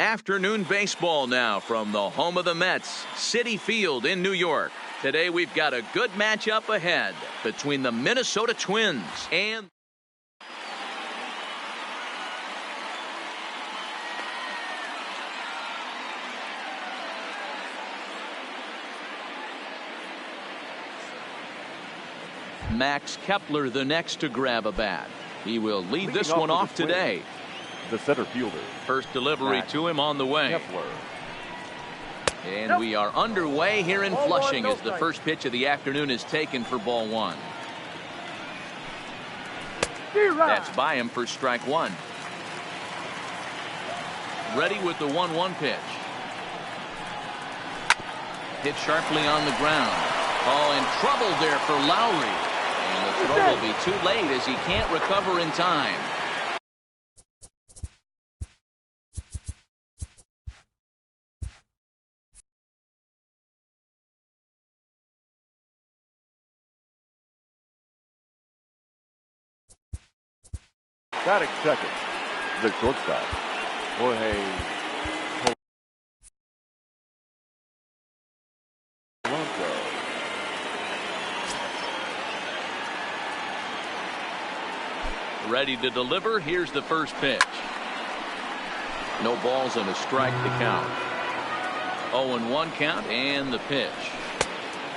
Afternoon baseball now from the home of the Mets, Citi Field in New York. Today we've got a good matchup ahead between the Minnesota Twins and Max Kepler, the next to grab a bat. He will lead this one off today. The center fielder. First delivery to him on the way. Kepler. And we are underway here in Flushing as the first pitch of the afternoon is taken for ball one. That's by him for strike one. Ready with the 1-1 pitch. Hit sharply on the ground. Oh, in trouble there for Lowry. And the throw will be too late as he can't recover in time. Batting second, the shortstop, Jorge Polanco. Ready to deliver. Here's the first pitch. No balls and a strike to count. 0-1 count and the pitch.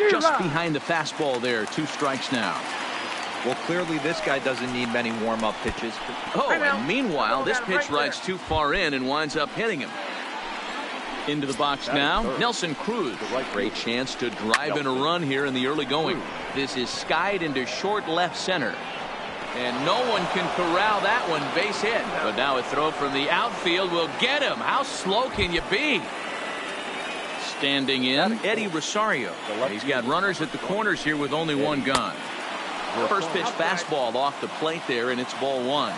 Just behind the fastball there. 2 strikes now. Well, clearly this guy doesn't need many warm-up pitches. Oh, and meanwhile, this pitch rides too far in and winds up hitting him. Into the box now, Nelson Cruz. Great chance to drive in a run here in the early going. This is skied into short left center. And no one can corral that one. Base hit. But now a throw from the outfield will get him. How slow can you be? Standing in, Eddie Rosario. He's got runners at the corners here with only one gone. First pitch fastball off the plate there, and it's ball one.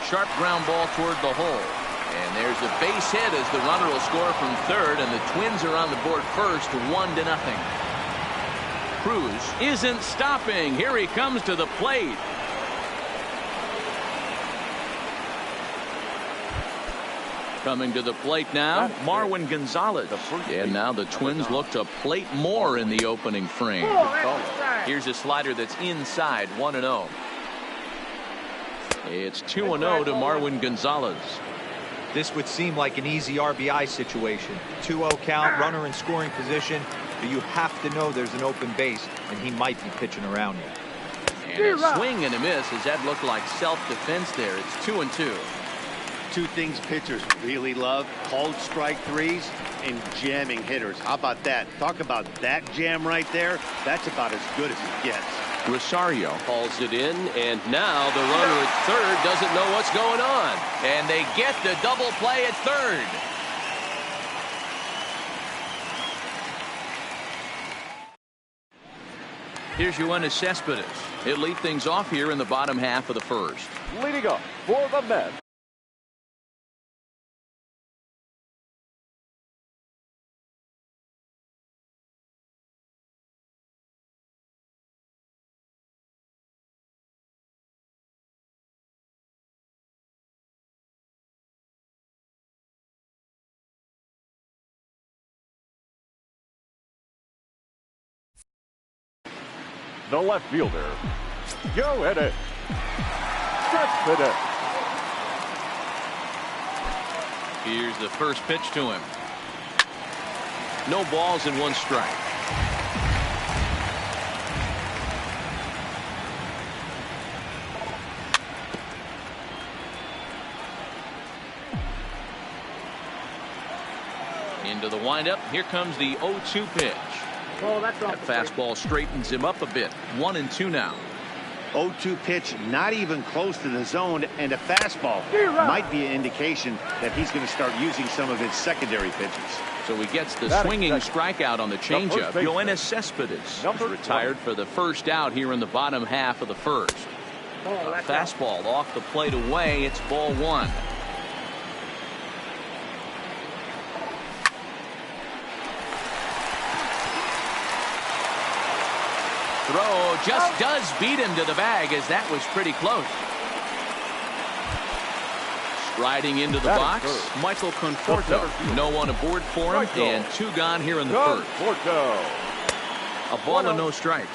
Sharp ground ball toward the hole. And there's a base hit as the runner will score from third, and the Twins are on the board first, 1-0. Cruz isn't stopping. Here he comes to the plate. Coming to the plate now, Marwin Gonzalez. And now the Twins look to plate more in the opening frame. Here's a slider that's inside, 1-0. It's 2-0 to Marwin Gonzalez. This would seem like an easy RBI situation. 2-0 count, runner in scoring position, but you have to know there's an open base, and he might be pitching around you. And a swing and a miss as that looked like self-defense there. It's 2-2. Two things pitchers really love: called strike threes and jamming hitters. How about that? Talk about that jam right there. That's about as good as it gets. Rosario hauls it in, and now the runner at third doesn't know what's going on. And they get the double play at third. Here's Yoenis Cespedes. He'll lead things off here in the bottom half of the first. Leading up for the Mets, the left fielder, Yoenis Cespedes. Here's the first pitch to him. No balls and 1 strike. Into the windup. Here comes the 0-2 pitch. That fastball straightens him up a bit. 1-2 now. 0-2 pitch, not even close to the zone, and a fastball might be an indication that he's going to start using some of his secondary pitches. So he gets the swinging strikeout on the changeup. Yoenis Cespedes is retired for the first out here in the bottom half of the first. Fastball off the plate away. It's ball one. Throw just does beat him to the bag, as that was pretty close. Striding into the box, Michael Conforto. No one aboard for him, and 2 gone here in the first. A ball and no strikes.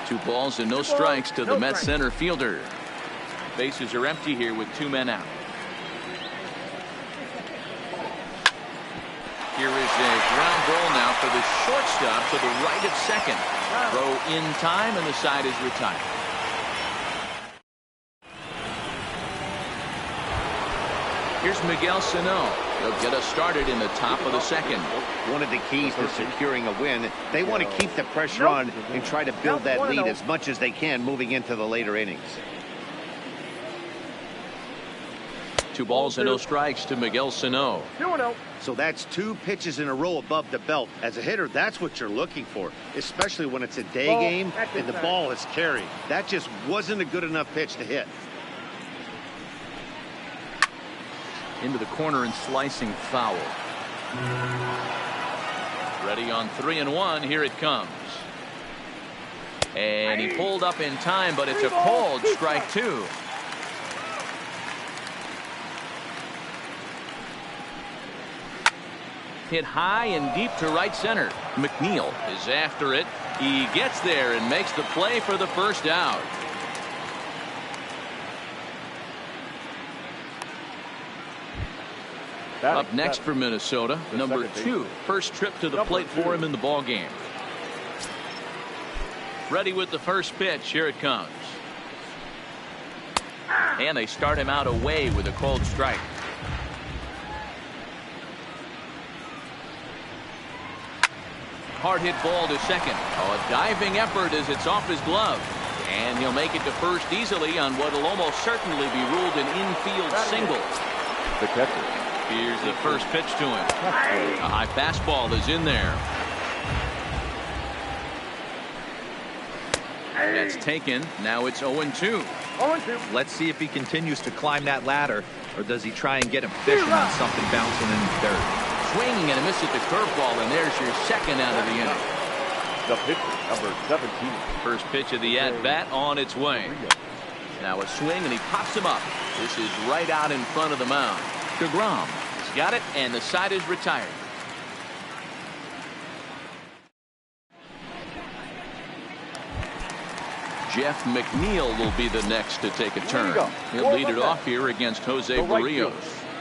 Two balls and no strikes to the Mets center fielder. Bases are empty here with 2 men out. Here is a ground ball now for the shortstop to the right of second. Throw in time, and the side is retired. Here's Miguel Sano. He'll get us started in the top of the second. One of the keys to securing a win, they want to keep the pressure on and try to build that lead as much as they can moving into the later innings. 2 balls and no strikes to Miguel Sano. So that's 2 pitches in a row above the belt. As a hitter, that's what you're looking for, especially when it's a day game and the ball is carried. That just wasn't a good enough pitch to hit. Into the corner and slicing foul. Ready on 3-1. Here it comes. And he pulled up in time, but it's a called strike 2. Hit high and deep to right center. McNeil is after it. He gets there and makes the play for the first out. Up next for Minnesota, number 2. First trip to the plate for him in the ball game. Ready with the first pitch. Here it comes. And they start him out away with a called strike. Hard hit ball to second. A diving effort as it's off his glove. And he'll make it to first easily on what will almost certainly be ruled an infield single. The catcher. Here's the first pitch to him. A high fastball is in there. That's taken. Now it's 0-2. Let's see if he continues to climb that ladder, or does he try and get him fishing on something bouncing in the dirt. Swinging and a miss at the curveball, and there's your second out of the inning. The pitcher, number 17. First pitch of the at-bat on its way. Now a swing, and he pops him up. This is right out in front of the mound. DeGrom has got it, and the side is retired. Jeff McNeil will be the next to take a turn. He'll lead it off here against Jose Barrios.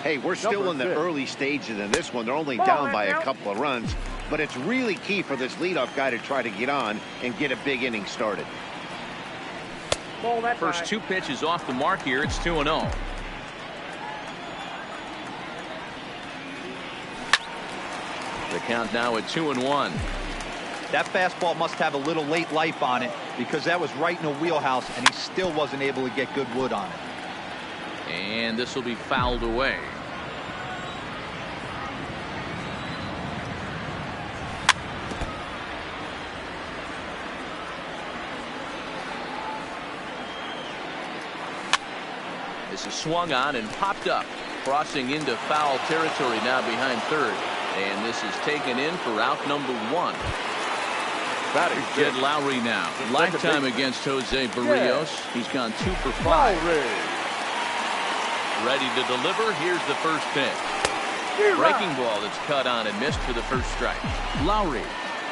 Hey, we're still in the early stages in this one. They're only down by a couple of runs, but it's really key for this leadoff guy to try to get on and get a big inning started. First 2 pitches off the mark here. It's 2-0. The count now at 2-1. That fastball must have a little late life on it, because that was right in the wheelhouse, and he still wasn't able to get good wood on it. And this will be fouled away. This is swung on and popped up, crossing into foul territory now behind third. And this is taken in for out number 1. Jed Lowry now. Lifetime against Jose Barrios. He's gone 2 for 5. Ready to deliver. Here's the first pitch. Breaking ball that's cut on and missed for the first strike. Lowry,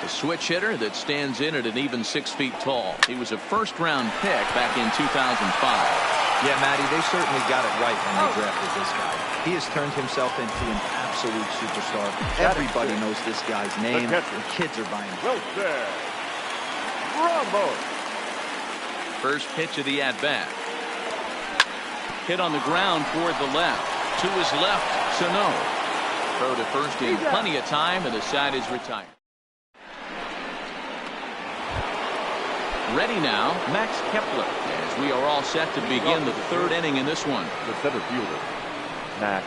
the switch hitter that stands in at an even 6 feet tall. He was a first-round pick back in 2005. Yeah, Matty, they certainly got it right when they drafted this guy. He has turned himself into an absolute superstar. Everybody knows this guy's name. The kids are buying it. First pitch of the at-bat. Hit on the ground toward the left. To his left, Sano. Throw to first in plenty of time, and the side is retired. Ready now, Max Kepler, as we are all set to begin the 3rd inning in this one. The center fielder, Max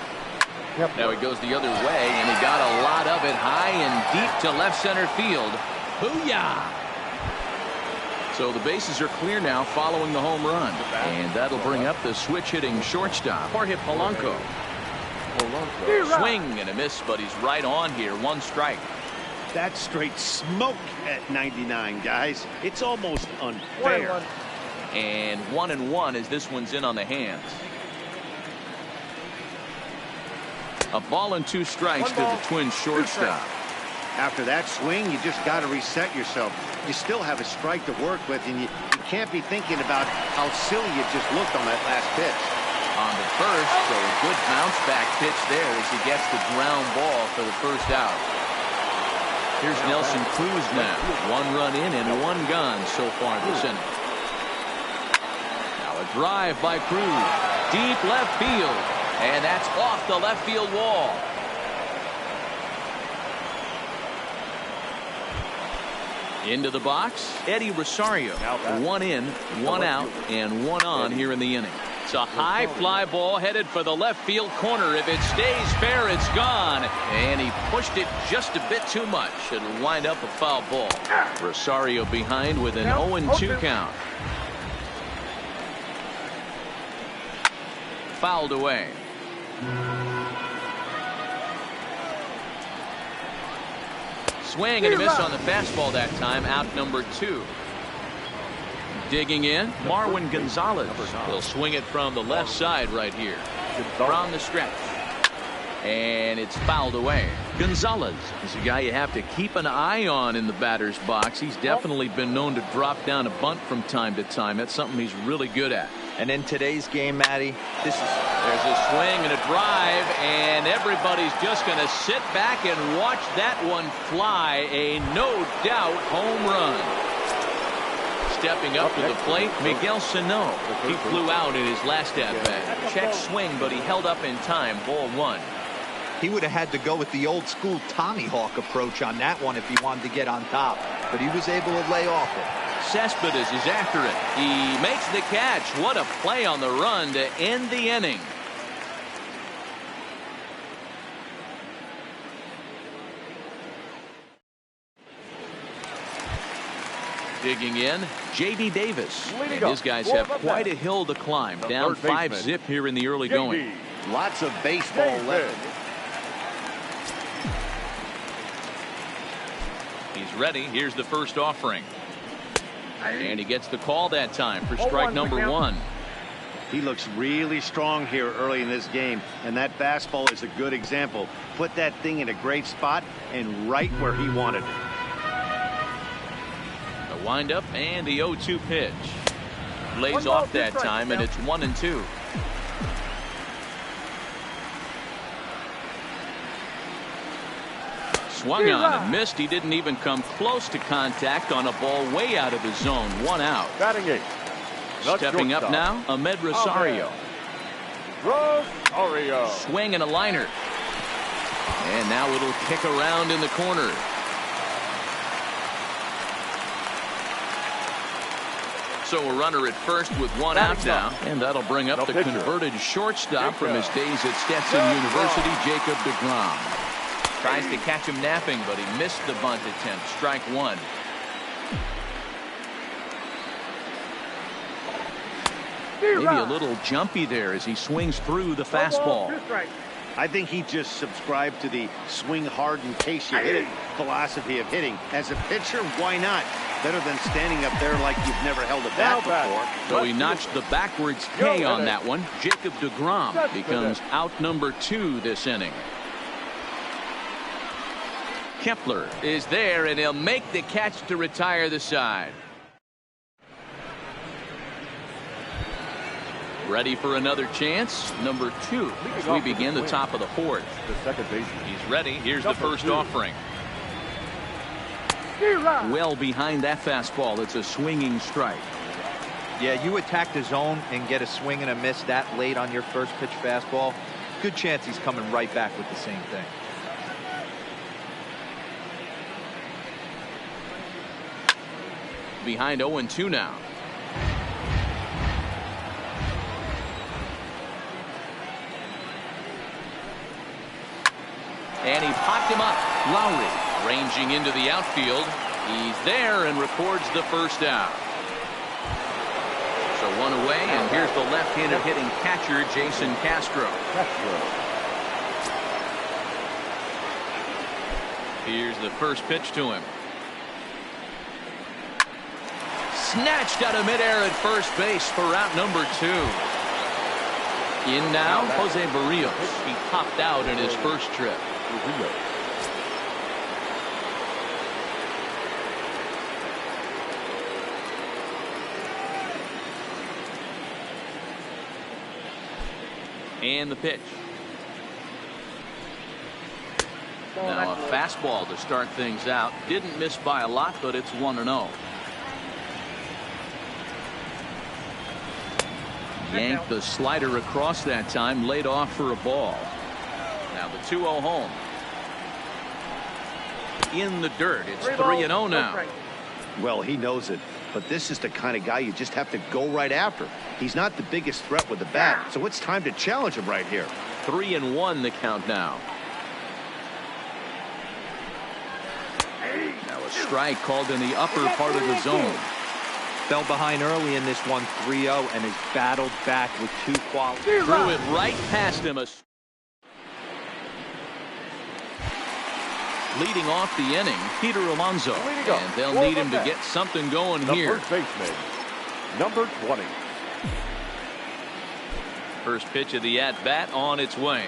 Kepler. Now he goes the other way, and he got a lot of it high and deep to left center field. Booyah! So the bases are clear now following the home run. And that'll bring up the switch-hitting shortstop, Jorge Polanco. Swing and a miss, but he's right on here. 1 strike. That's straight smoke at 99, guys. It's almost unfair. And 1-1 as this one's in on the hands. A ball and 2 strikes to the Twins shortstop. After that swing, you just got to reset yourself. You still have a strike to work with, and you can't be thinking about how silly you just looked on that last pitch. On the first, so a good bounce back pitch there as he gets the ground ball for the first out. Here's Nelson Cruz now. 1 run in and 1 gone so far this inning. Now a drive by Cruz. Deep left field. And that's off the left field wall. Into the box, Eddie Rosario. 1 in, 1 out, and 1 on here in the inning. It's a high fly ball headed for the left field corner. If it stays fair, it's gone. And he pushed it just a bit too much. It'll wind up a foul ball. Rosario behind with an 0-2 count. Fouled away. Swing and a miss on the fastball that time. Out number 2. Digging in, Marwin Gonzalez. Will swing it from the left side right here. From the stretch. And it's fouled away. Gonzalez is a guy you have to keep an eye on in the batter's box. He's definitely been known to drop down a bunt from time to time. That's something he's really good at. And in today's game, Matty, there's a swing and a drive, and everybody's just going to sit back and watch that one fly. A no-doubt home run. Stepping up to the plate, Miguel Sano. He flew out in his last at-bat. Check swing, but he held up in time. Ball 1. He would have had to go with the old-school Tommy Hawk approach on that one if he wanted to get on top, but he was able to lay off it. Cespedes is after it. He makes the catch. What a play on the run to end the inning. Digging in, J.D. Davis. And his guys have quite a hill to climb. Down 5-zip here in the early going. Lots of baseball left. He's ready. Here's the first offering. And he gets the call that time for strike number 1. He looks really strong here early in this game, and that fastball is a good example. Put that thing in a great spot and right where he wanted it. The windup and the 0-2 pitch. Lays off that time, and it's 1-2. Swung on and missed. He didn't even come close to contact on a ball way out of the zone. 1 out. Batting 8. Stepping up now, Ahmed Rosario. Swing and a liner. And now it'll kick around in the corner. So a runner at first with 1 out now. And that'll bring up the converted shortstop from his days at Stetson University, Jacob deGrom. Tries to catch him napping, but he missed the bunt attempt. Strike 1. Maybe a little jumpy there as he swings through the fastball. I think he just subscribed to the swing hard in case you hit it philosophy of hitting. As a pitcher, why not? Better than standing up there like you've never held a bat before. So he notched the backwards K on that one. Jacob deGrom becomes out number 2 this inning. Kepler is there, and he'll make the catch to retire the side. Ready for another chance. Number 2 as we begin the top of the 4th. The second baseman. He's ready. Here's the first offering. Well behind that fastball. It's a swinging strike. Yeah, you attack the zone and get a swing and a miss that late on your first pitch fastball. Good chance he's coming right back with the same thing. Behind 0-2 now. And he popped him up. Lowry ranging into the outfield. He's there and records the first out. So 1 away, and here's the left-handed hitting catcher, Jason Castro. Here's the first pitch to him. Snatched out of midair at first base for out number 2. In now, Jose Barrios. He popped out in his first trip. And the pitch. Now a fastball to start things out. Didn't miss by a lot, but it's 1-0. Yanked the slider across that time, laid off for a ball. Now the 2-0 home. In the dirt. It's 3-0 now. Well, he knows it, but this is the kind of guy you just have to go right after. He's not the biggest threat with the bat, so it's time to challenge him right here. 3-1 the count now. Now a strike called in the upper part of the zone. Fell behind early in this one, 3-0, and has battled back with 2 quality. Threw it right past him. Leading off the inning, Peter Alonso. And they'll need him to get something going here. First baseman, number 20. First pitch of the at-bat on its way.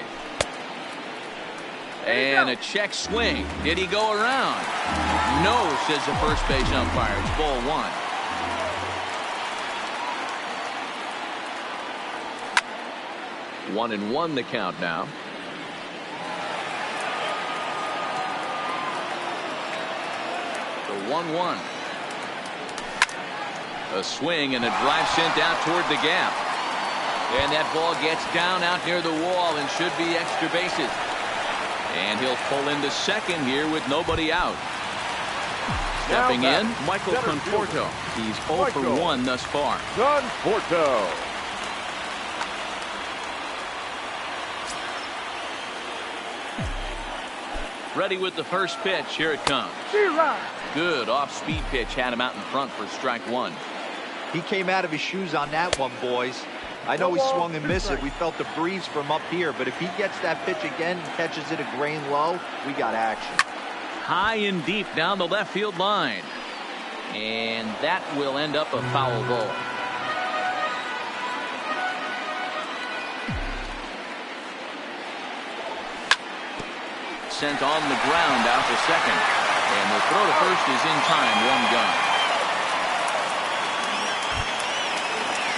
And a check swing. Did he go around? No, says the first base umpire. It's ball 1. One and one the count now. The 1-1. A swing and a drive sent out toward the gap. And that ball gets down out near the wall and should be extra bases. And he'll pull into second here with nobody out. Stepping in, Michael Conforto. He's 0 for 1 thus far. Conforto. Ready with the first pitch. Here it comes. Good off-speed pitch. Had him out in front for strike 1. He came out of his shoes on that one, boys. I know he swung and missed it. We felt the breeze from up here, but if he gets that pitch again and catches it a grain low, we got action. High and deep down the left field line. And that will end up a foul ball. Sent on the ground out to second. And the throw to first is in time. 1 gun.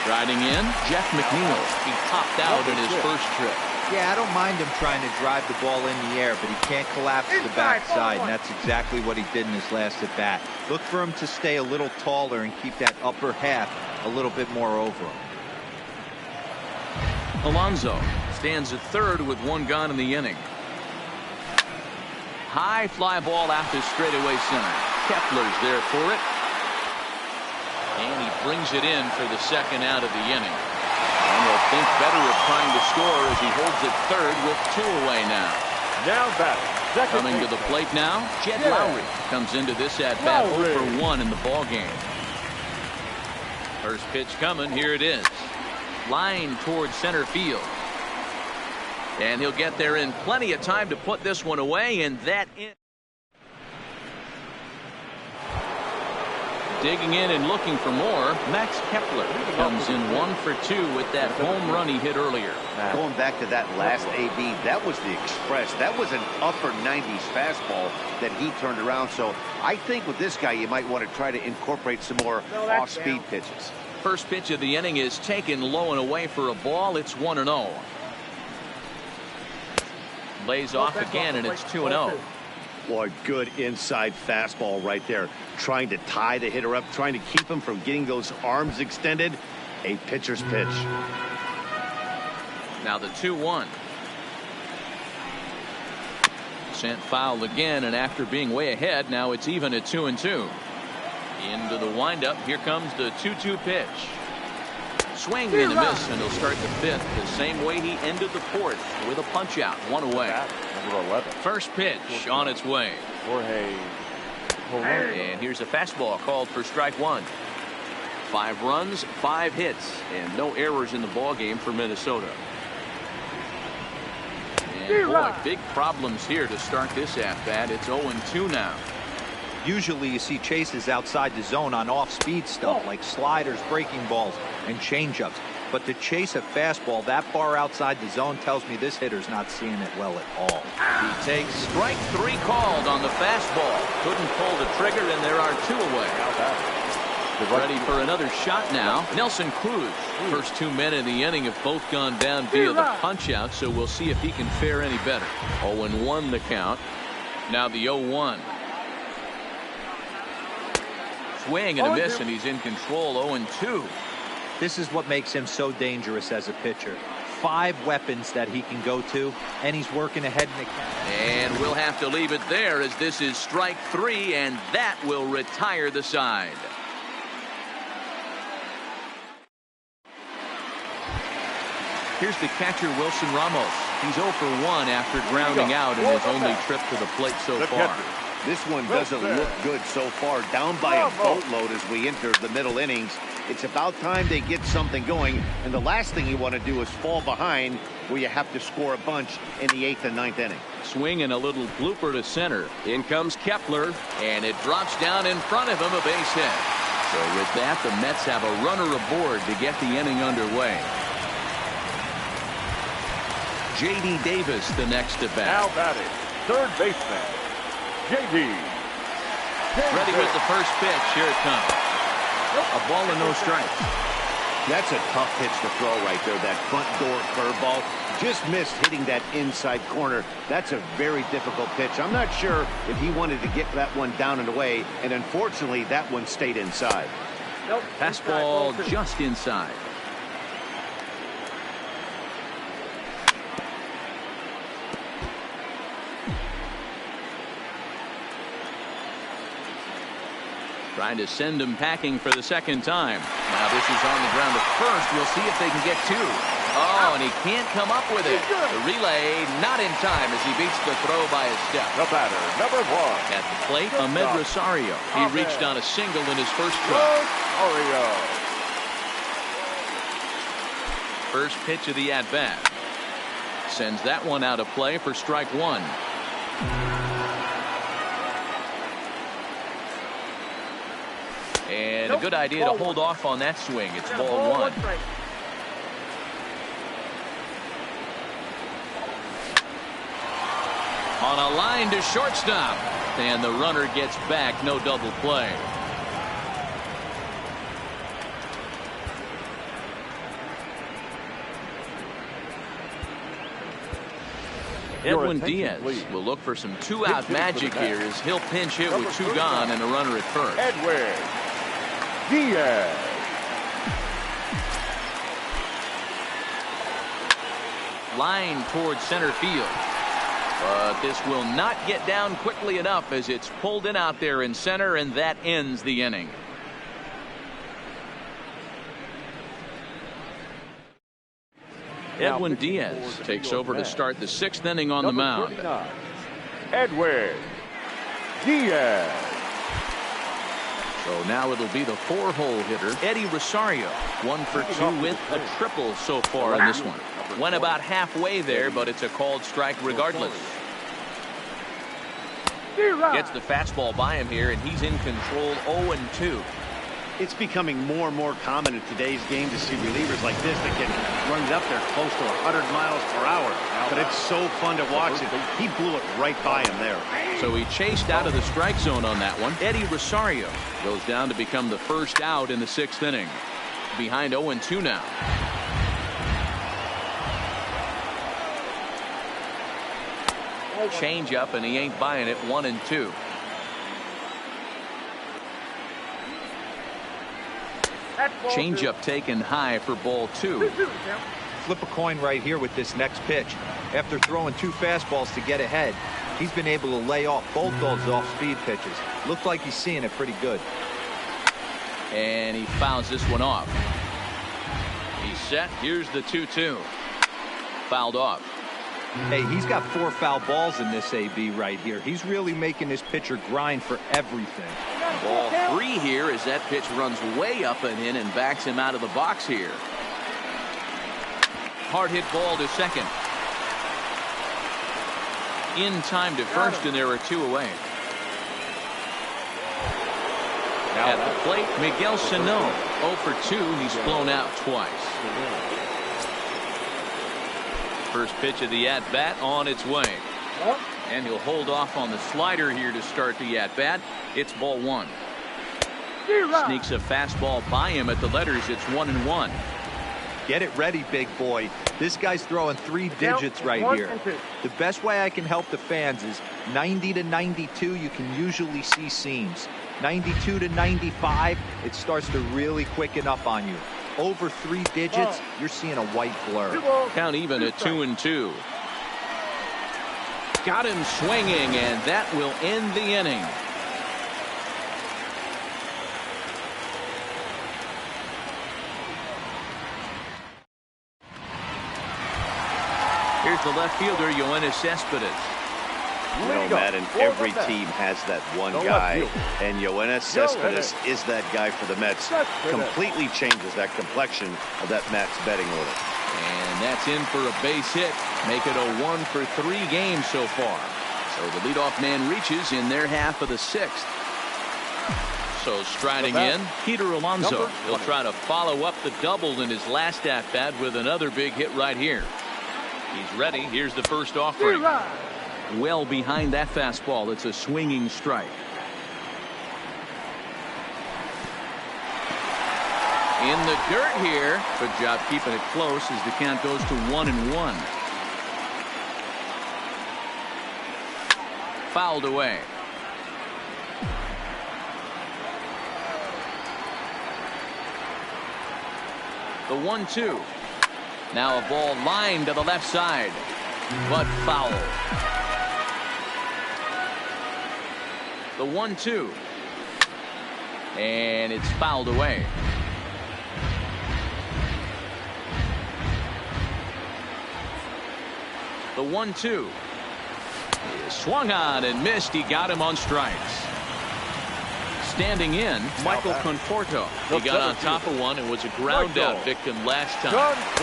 Riding in, Jeff McNeil. He popped out in his first trip. Yeah, I don't mind him trying to drive the ball in the air, but he can't collapse the backside, and that's exactly what he did in his last at bat. Look for him to stay a little taller and keep that upper half a little bit more over him. Alonso stands at third with 1 gone in the inning. High fly ball out to straightaway center. Kepler's there for it. And he brings it in for the second out of the inning. And he'll think better of trying to score as he holds it third with 2 away now. Now back. Coming to the plate now, Jed Lowry comes into this at-bat 0 for 1 in the ball game. First pitch coming. Here it is. Line towards center field. And he'll get there in plenty of time to put this one away, and that in. Digging in and looking for more, Max Kepler comes in 1 for 2 with that home run he hit earlier. Going back to that last AB, that was the express. That was an upper 90s fastball that he turned around. So I think with this guy, you might want to try to incorporate some more off-speed pitches. First pitch of the inning is taken low and away for a ball. It's 1-0. Lays off again, and it's 2-0. Boy, good inside fastball right there. Trying to tie the hitter up, trying to keep him from getting those arms extended. A pitcher's pitch. Now the 2-1. Sent foul again, and after being way ahead, now it's even at 2-2. Into the windup. Here comes the 2-2 pitch. Swing and a miss, and he'll start the 5th the same way he ended the 4th with a punch out. 1 away. Number 11. First pitch on its way. And here's a fastball called for strike 1. 5 runs, 5 hits, and no errors in the ball game for Minnesota. And boy, big problems here to start this at-bat. It's 0-2 now. Usually you see chases outside the zone on off-speed stuff like sliders, breaking balls, and changeups. But to chase a fastball that far outside the zone tells me this hitter's not seeing it well at all. He takes strike 3 called on the fastball. Couldn't pull the trigger, and there are 2 away. Ready for another shot now. Nelson Cruz. First 2 men in the inning have both gone down via the punch-out, so we'll see if he can fare any better. 0-1 the count. Now the 0-1. Swing and a miss, and he's in control. 0-2. This is what makes him so dangerous as a pitcher. 5 weapons that he can go to, and he's working ahead in the count. And we'll have to leave it there, as this is strike 3, and that will retire the side. Here's the catcher, Wilson Ramos. He's 0 for 1 after grounding out in his only trip to the plate so far. This one doesn't look good so far. Down by a boatload as we enter the middle innings. It's about time they get something going, and the last thing you want to do is fall behind where you have to score a bunch in the 8th and 9th inning. Swing and a little blooper to center. In comes Kepler, and it drops down in front of him, a base hit. So with that, the Mets have a runner aboard to get the inning underway. J.D. Davis, the next at bat. Now batting, third baseman, J.D. Ready with the first pitch. Here it comes. A ball and no strikes. That's a tough pitch to throw right there. That front door curveball just missed hitting that inside corner. That's a very difficult pitch. I'm not sure if he wanted to get that one down and away, and unfortunately that one stayed inside. Fastball just inside. Trying to send him packing for the second time. Now this is on the ground at first. We'll see if they can get 2. Oh, and he can't come up with it. The relay not in time as he beats the throw by a step. The batter, number 1. At the plate, Ahmed Rosario. He reached on a single in his first try. Rosario. First pitch of the at-bat. Sends that one out of play for strike 1. And a good idea to hold off on that swing. It's ball 1. On a line to shortstop. And the runner gets back. No double play. Edwin Diaz will look for some 2-out magic here as he'll pinch hit with 2 gone and a runner at first. Edwin Diaz. Line towards center field. But this will not get down quickly enough as it's pulled in out there in center, and that ends the inning. Edwin Diaz takes over to start the 6th inning on the mound. Edwin Diaz. So now it'll be the 4-hole hitter, Eddie Rosario. 1 for 2 with a triple so far in this one. Went about halfway there, but it's a called strike regardless. Gets the fastball by him here, and he's in control. 0-2. It's becoming more and more common in today's game to see relievers like this that can run it up there close to 100 miles per hour. But it's so fun to watch it. He blew it right by him there. So he chased out of the strike zone on that one. Eddie Rosario goes down to become the first out in the 6th inning. Behind 0-2 now. Change up, and he ain't buying it. 1-2. Changeup taken high for ball 2. Flip a coin right here with this next pitch. After throwing 2 fastballs to get ahead, he's been able to lay off both those off-speed pitches. Looks like he's seeing it pretty good. And he fouls this one off. He's set. Here's the 2-2. Fouled off. Hey, he's got 4 foul balls in this AB right here. He's really making this pitcher grind for everything. Ball 3 here as that pitch runs way up and in and backs him out of the box here. Hard hit ball to second. in time to first, and there are 2 away. At the plate, Miguel Sano, 0 for 2. He's blown out twice. First pitch of the at-bat on its way. And he'll hold off on the slider here to start the at-bat. It's ball 1. Sneaks a fastball by him at the letters. It's 1-1. Get it ready, big boy. This guy's throwing 3 digits right here. The best way I can help the fans is 90 to 92. You can usually see seams. 92 to 95, it starts to really quicken up on you. Over 3 digits, you're seeing a white blur. Count even at 2-2. Got him swinging, and that will end the inning. Here's the left fielder, Yoenis Cespedes. You know, Madden, every team has that one guy, and Yoenis Cespedes is that guy for the Mets. Completely changes that complexion of that Mets betting order. And that's in for a base hit. Make it a 1 for 3 games so far. So the leadoff man reaches in their half of the 6th. So striding in, Peter Alonso. He'll try to follow up the double in his last at-bat with another big hit right here. He's ready. Here's the first offering. Well behind that fastball. It's a swinging strike. In the dirt here. Good job keeping it close as the count goes to 1-1. Fouled away. The 1-2. Now a ball lined to the left side, but foul. The 1-2. And it's fouled away. The 1-2. He swung on and missed. He got him on strikes. Standing in, Michael Conforto. He got on top of one and was a ground out victim last time.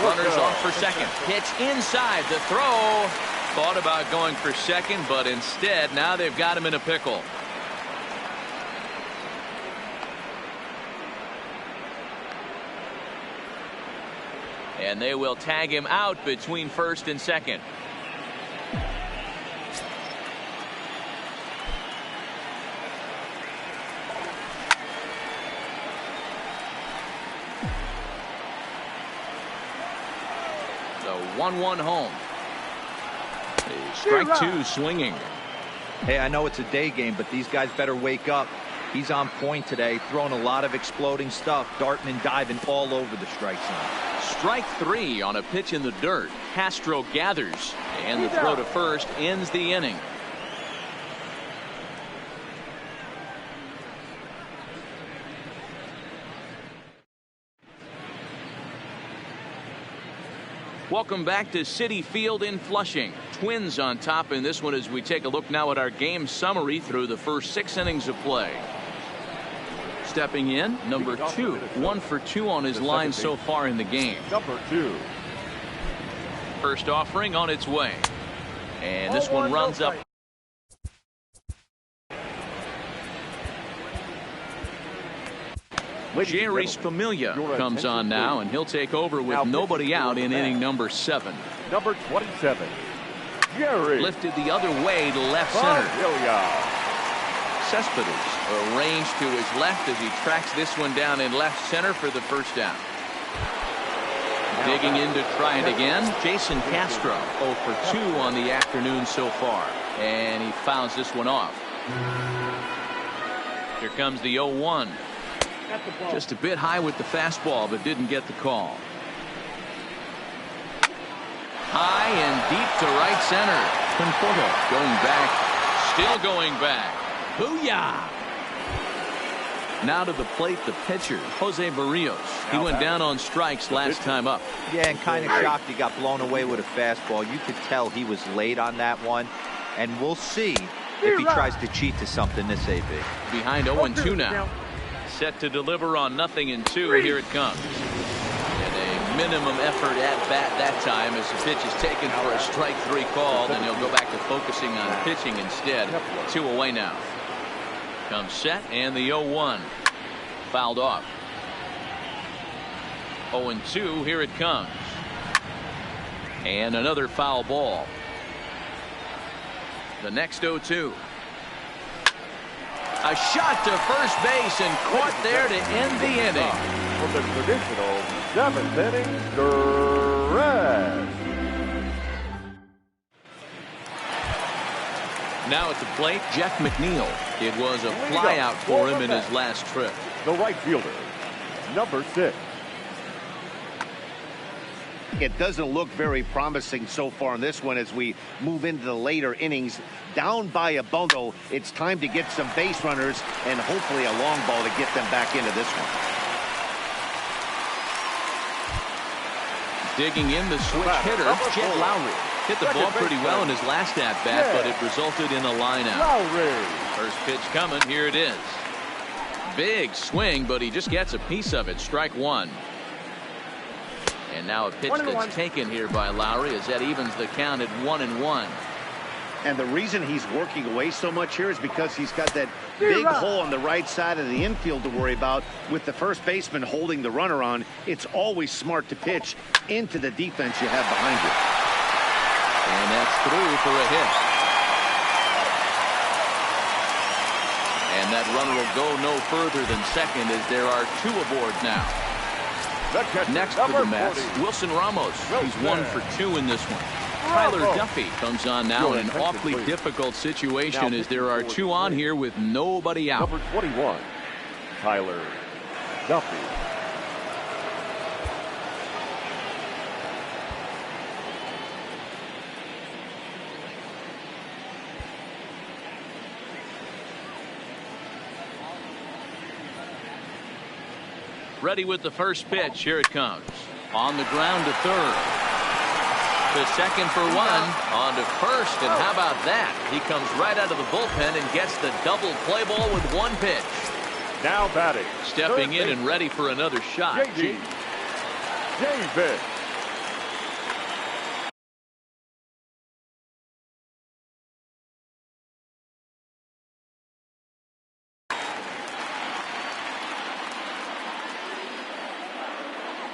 Runners off for second. Pitch inside. The throw. Thought about going for second, but instead now they've got him in a pickle. And they will tag him out between first and second. So 1-1 home. Strike 2 swinging. Hey, I know it's a day game, but these guys better wake up. He's on point today, throwing a lot of exploding stuff, darting and diving all over the strike zone. Strike 3 on a pitch in the dirt. Castro gathers, and the throw to first ends the inning. Welcome back to Citi Field in Flushing. Twins on top in this one as we take a look now at our game summary through the first 6 innings of play. Stepping in, number 2, 1 for 2 on his line so far in the game. Number 2. First offering on its way. And this one runs up. Jerry's Familia comes on now, and he'll take over with nobody out in inning number 7. Number 27. Jerry. Lifted the other way to left center. Cespedes arranged to his left as he tracks this one down in left center for the first down. Digging in to try it again, Jason Castro, 0 for 2 on the afternoon so far, and he fouls this one off. Here comes the 0-1. Just a bit high with the fastball, but didn't get the call. High and deep to right center. Conforto going back, still going back. Booyah! Now to the plate, the pitcher, Jose Barrios. He went down on strikes last time up. Yeah, and kind of shocked he got blown away with a fastball. You could tell he was late on that one. And we'll see if he tries to cheat to something this AB. Behind 0-2 now. Set to deliver on 0-2. Here it comes. And a minimum effort at bat that time as the pitch is taken for a strike 3 call, and he'll go back to focusing on pitching instead. 2 away now. Comes set, and the 0-1 fouled off. 0-2, here it comes. And another foul ball. The next 0-2. A shot to first base and caught there to end the inning. From the traditional 7th inning stretch. Now at the plate, Jeff McNeil. It was a flyout for him in his last trip. The right fielder, number 6. It doesn't look very promising so far in this one as we move into the later innings. Down by a bundle, it's time to get some base runners and hopefully a long ball to get them back into this one. Digging in the switch hitter, Jed Lowry. Hit the ball pretty well in his last at-bat, but it resulted in a line-out. First pitch coming, here it is. Big swing, but he just gets a piece of it. Strike 1. And now a pitch that's taken here by Lowry as that evens the count at 1-1. And the reason he's working away so much here is because he's got that big hole on the right side of the infield to worry about. With the first baseman holding the runner on, it's always smart to pitch into the defense you have behind you. And that's through for a hit. And that runner will go no further than second as there are 2 aboard now. Next for the Mets, Wilson Ramos. He's 1 for 2 in this one. Tyler Duffy comes on now in an awfully difficult situation as there are 2 on here with nobody out. Number 21, Tyler Duffy. Ready with the first pitch. Here it comes. On the ground to third. To second for 1. On to first. And how about that? He comes right out of the bullpen and gets the double play ball with 1 pitch. Now batting. Stepping in and ready for another shot. J.D. Davis.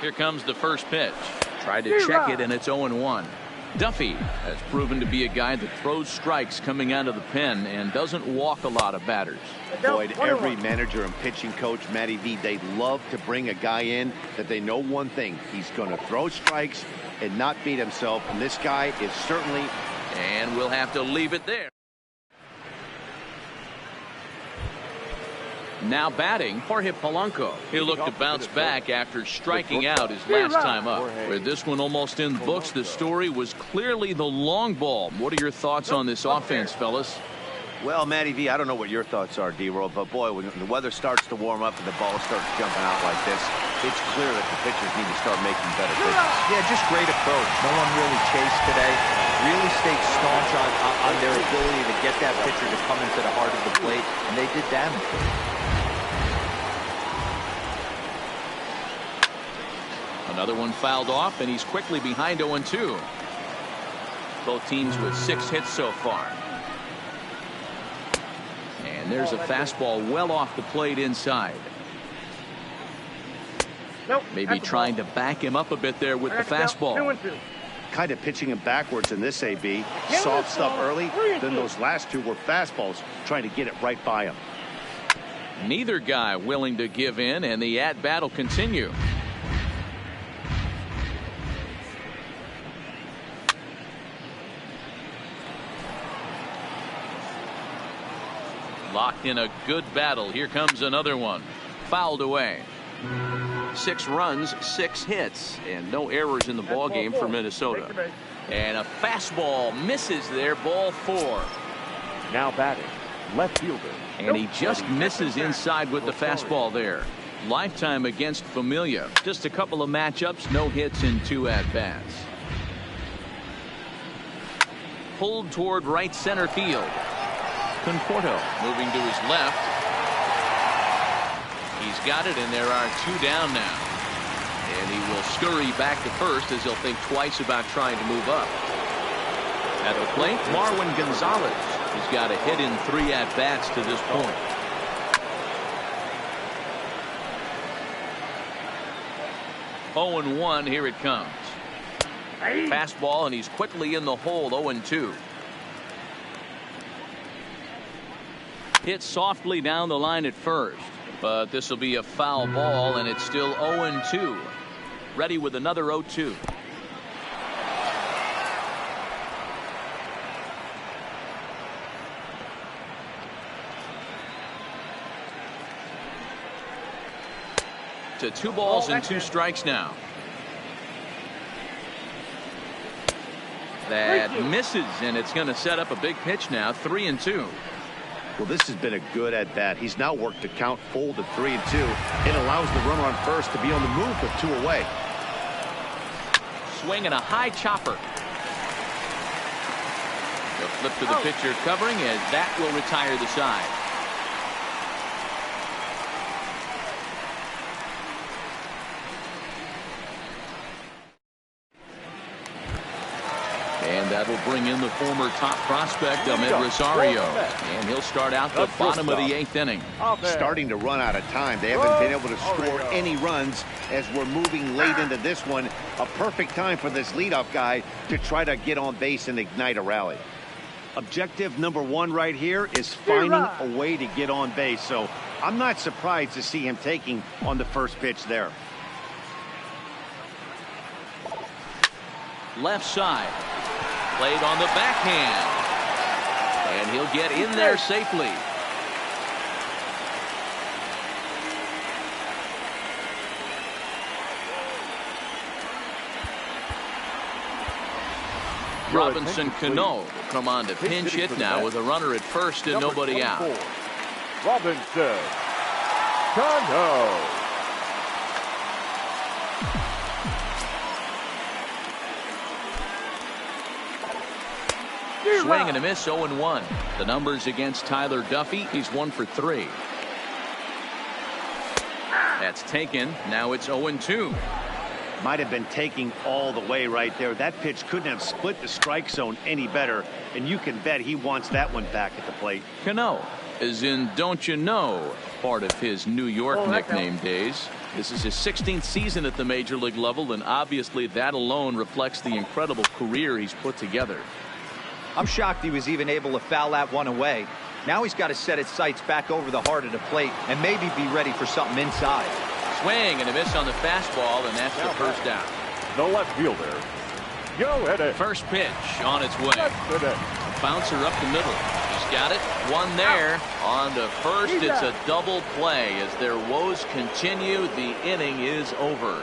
Here comes the first pitch. Tried to check it, and it's 0-1. Duffy has proven to be a guy that throws strikes coming out of the pen and doesn't walk a lot of batters. Boyd, every manager and pitching coach, Matty V, they love to bring a guy in that they know one thing. He's going to throw strikes and not beat himself, and this guy is certainly... And we'll have to leave it there. Now batting, Jorge Polanco. He'll look to bounce back after striking out his last time up. With this one almost in the books, the story was clearly the long ball. What are your thoughts on this offense, fellas? Well, Matty V, I don't know what your thoughts are, D-Roll, but boy, when the weather starts to warm up and the ball starts jumping out like this, it's clear that the pitchers need to start making better pitches. Yeah, just great approach. No one really chased today. Really stayed staunch on their ability to get that pitcher to come into the heart of the plate, and they did damage. Another one fouled off, and he's quickly behind 0-2. Both teams with 6 hits so far. And there's a fastball well off the plate inside. Maybe trying to back him up a bit there with the fastball. Kind of pitching him backwards in this AB. Soft stuff early, then those last 2 were fastballs, trying to get it right by him. Neither guy willing to give in, and the at-bat will continue. Locked in a good battle. Here comes another one. Fouled away. 6 runs, 6 hits, and no errors in the ball game for Minnesota. And a fastball misses there. Ball 4. Now batting, left fielder. And he just misses inside with the fastball there. Lifetime against Familia. Just a couple of matchups, no hits in 2 at-bats. Pulled toward right center field. Conforto moving to his left. He's got it, and there are 2 down now. And he will scurry back to first as he'll think twice about trying to move up. At the plate, Marwin Gonzalez. He's got a hit in 3 at-bats to this point. Oh, 0-1, here it comes. Fastball, and he's quickly in the hole. 0-2. Hit softly down the line at first, but this will be a foul ball, and it's still 0-2. Ready with another 0-2. To 2 balls and 2 strikes now. That misses, and it's going to set up a big pitch now. 3-2. Well, this has been a good at bat. He's now worked the count full to 3-2. It allows the runner on first to be on the move with 2 away. Swing and a high chopper. The flip to the pitcher covering, as that will retire the side. And that will bring in the former top prospect, Ahmed Rosario. And he'll start out the bottom of the 8th inning. Starting to run out of time. They haven't been able to score any runs as we're moving late into this one. A perfect time for this leadoff guy to try to get on base and ignite a rally. Objective number 1 right here is finding a way to get on base. So I'm not surprised to see him taking on the first pitch there. Left side. Played on the backhand. And he'll get in there safely. Robinson Cano will come on to pinch hit now with a runner at first and nobody out. Robinson Cano. Swing and a miss. 0-1. The numbers against Tyler Duffy. He's 1 for 3. That's taken. Now it's 0-2. Might have been taking all the way right there. That pitch couldn't have split the strike zone any better, and you can bet he wants that one back at the plate. Cano, as in don't you know, part of his New York nickname days. This is his 16th season at the major league level, and obviously that alone reflects the incredible career he's put together. I'm shocked he was even able to foul that one away. Now he's got to set his sights back over the heart of the plate and maybe be ready for something inside. Swing and a miss on the fastball, and that's the first out. The left fielder. Go ahead. First pitch on its way. Bouncer up the middle. He's got it. One there. On to first. It's a double play. As their woes continue, the inning is over.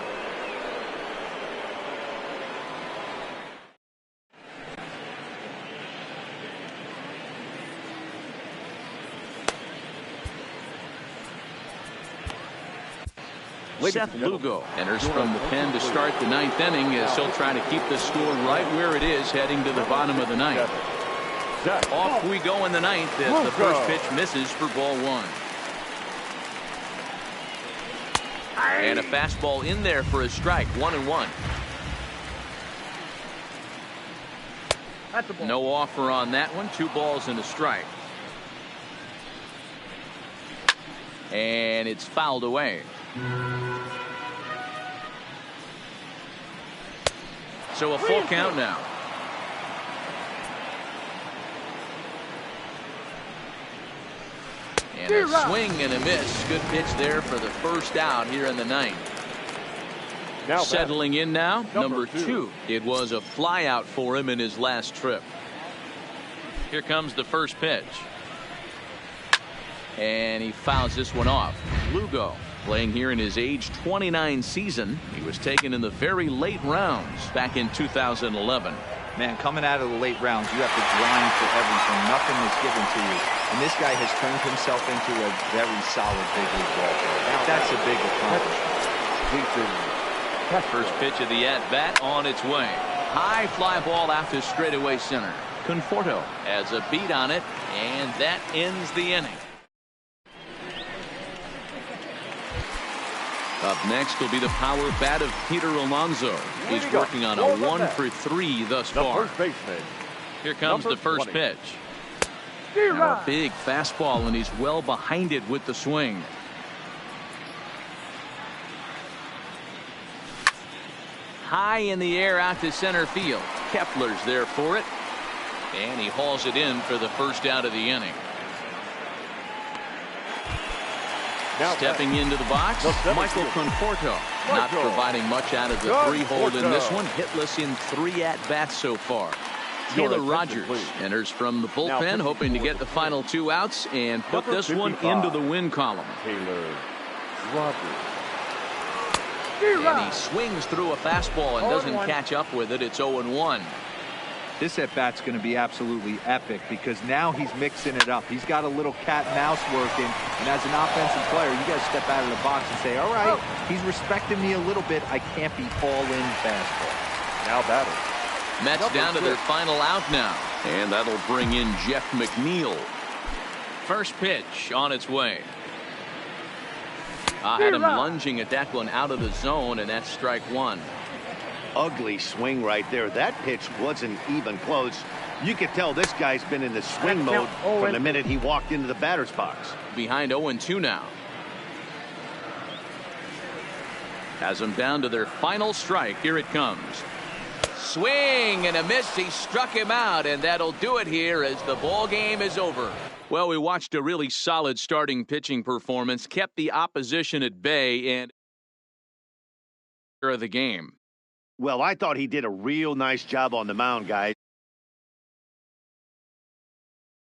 Seth Lugo enters from the pen to start the 9th inning, as he'll try to keep the score right where it is heading to the bottom of the 9th. Off we go in the 9th as the first pitch misses for ball 1. And a fastball in there for a strike. 1-1. No offer on that one. 2 balls and a strike. And it's fouled away. So a full count now. And a swing and a miss. Good pitch there for the first out here in the 9th. Now settling in now, number 2. It was a fly out for him in his last trip. Here comes the first pitch. And he fouls this one off. Lugo, playing here in his age 29 season. He was taken in the very late rounds back in 2011. Man, coming out of the late rounds, you have to grind for everything. Nothing is given to you. And this guy has turned himself into a very solid big league ball player. That's a big accomplishment. First pitch of the at-bat on its way. High fly ball out to straightaway center. Conforto has a beat on it, and that ends the inning. Up next will be the power bat of Peter Alonso. He's working on a 1-for-3 thus The far. first baseman. Here comes number the first 20. pitch. Now a big fastball, and he's well behind it with the swing. High in the air out to center field. Kepler's there for it. And he hauls it in for the first out of the inning. Now Stepping into the box, the center Michael fielder. Conforto. Not Conforto. providing much out of the Conforto. three-hold in this one. Hitless in 3 at-bats so far. Taylor attention, Rogers please. enters from the Now bullpen, pitching hoping to for get the the final 2 outs and put Number this one 55. into the win column. Taylor Rogers. And he swings through a fastball and doesn't catch up with it. It's 0-1. This at-bat's going to be absolutely epic because now he's mixing it up. He's got a little cat and mouse working, and as an offensive player, you got to step out of the box and say, all right, he's respecting me a little bit. I can't be all-in fastball. Now batting. Mets Number down to their 6. final out now. And that'll bring in Jeff McNeil. First pitch on its way. I had him lunging at that one out of the zone, and that's strike 1. Ugly swing right there. That pitch wasn't even close. You could tell this guy's been in the swing mode from the minute he walked into the batter's box. Behind 0-2 now. Has them down to their final strike. Here it comes. Swing and a miss. He struck him out, and that'll do it here as the ball game is over. Well, we watched a really solid starting pitching performance, kept the opposition at bay, and of the game. Well, I thought he did a real nice job on the mound, guys.